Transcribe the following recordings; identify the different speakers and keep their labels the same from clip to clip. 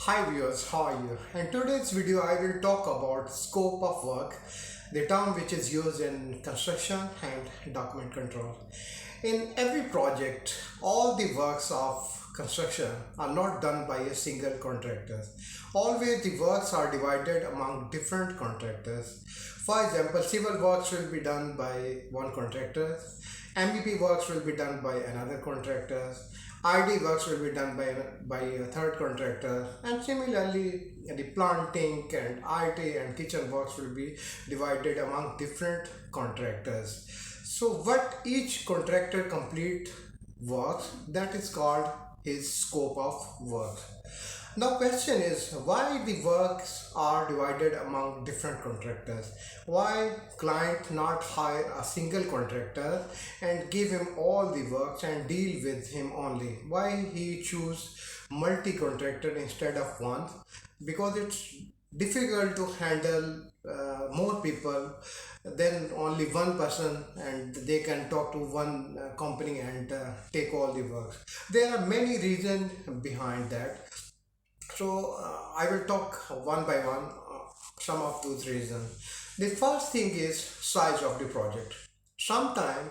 Speaker 1: Hi viewers, how are you? In today's video I will talk about scope of work, the term which is used in construction and document control. In every project, all the works of construction are not done by a single contractor. Always the works are divided among different contractors. For example, civil works will be done by one contractor, MEP works will be done by another contractor, ID works will be done by a third contractor, and similarly the planting and IT and kitchen works will be divided among different contractors. So what each contractor complete works, that is called his scope of work. Now question is why the works are divided among different contractors. Why client not hire a single contractor and give him all the works and deal with him only? Why he choose multi-contractor instead of one? Because it's difficult to handle more people than only one person, and they can talk to one company and take all the works. There are many reasons behind that. So I will talk one by one some of those reasons. The first thing is size of the project. Sometimes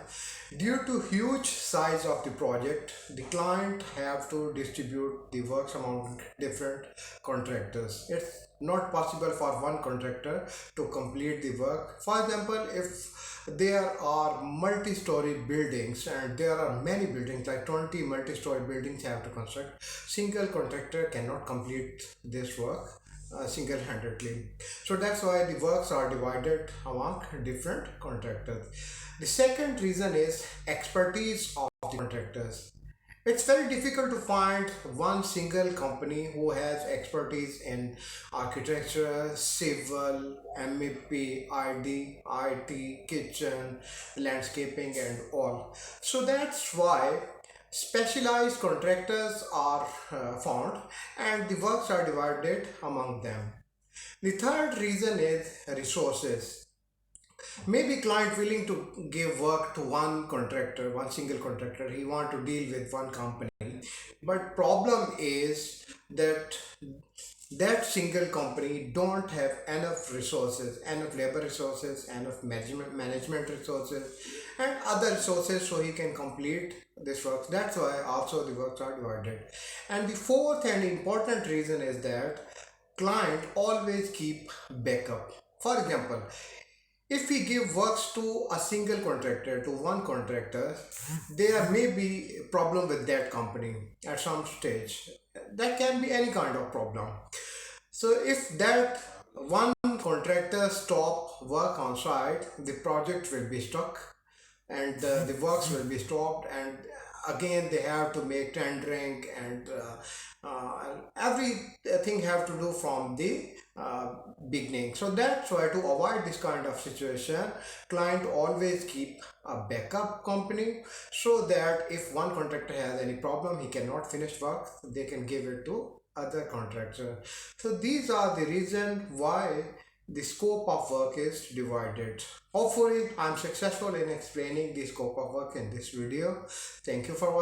Speaker 1: due to huge size of the project, the client have to distribute the works among different contractors. It's not possible for one contractor to complete the work. For example, if there are multi-story buildings and there are many buildings like 20 multi-story buildings have to construct, single contractor cannot complete this work single-handedly. So that's why the works are divided among different contractors. The second reason is expertise of the contractors. It's very difficult to find one single company who has expertise in architecture, civil, MEP, ID, IT, kitchen, landscaping and all. So that's why specialized contractors are found and the works are divided among them. The third reason is resources. Maybe client willing to give work to one contractor, one single contractor. He want to deal with one company. But problem is that that single company don't have enough resources, enough labor resources, enough management resources and other resources so he can complete this work. That's why also the works are divided. And the fourth and important reason is that client always keep backup. For example, if we give works to a single contractor, to one contractor, there may be a problem with that company at some stage. That can be any kind of problem. So if that one contractor stop work on site, the project will be stuck and the works will be stopped, and again they have to make tendering and everything have to do from the beginning. So that's why to avoid this kind of situation, client always keep a backup company so that if one contractor has any problem, he cannot finish work, they can give it to other contractor. So these are the reason why the scope of work is divided. Hopefully I'm successful in explaining the scope of work in this video. Thank you for watching.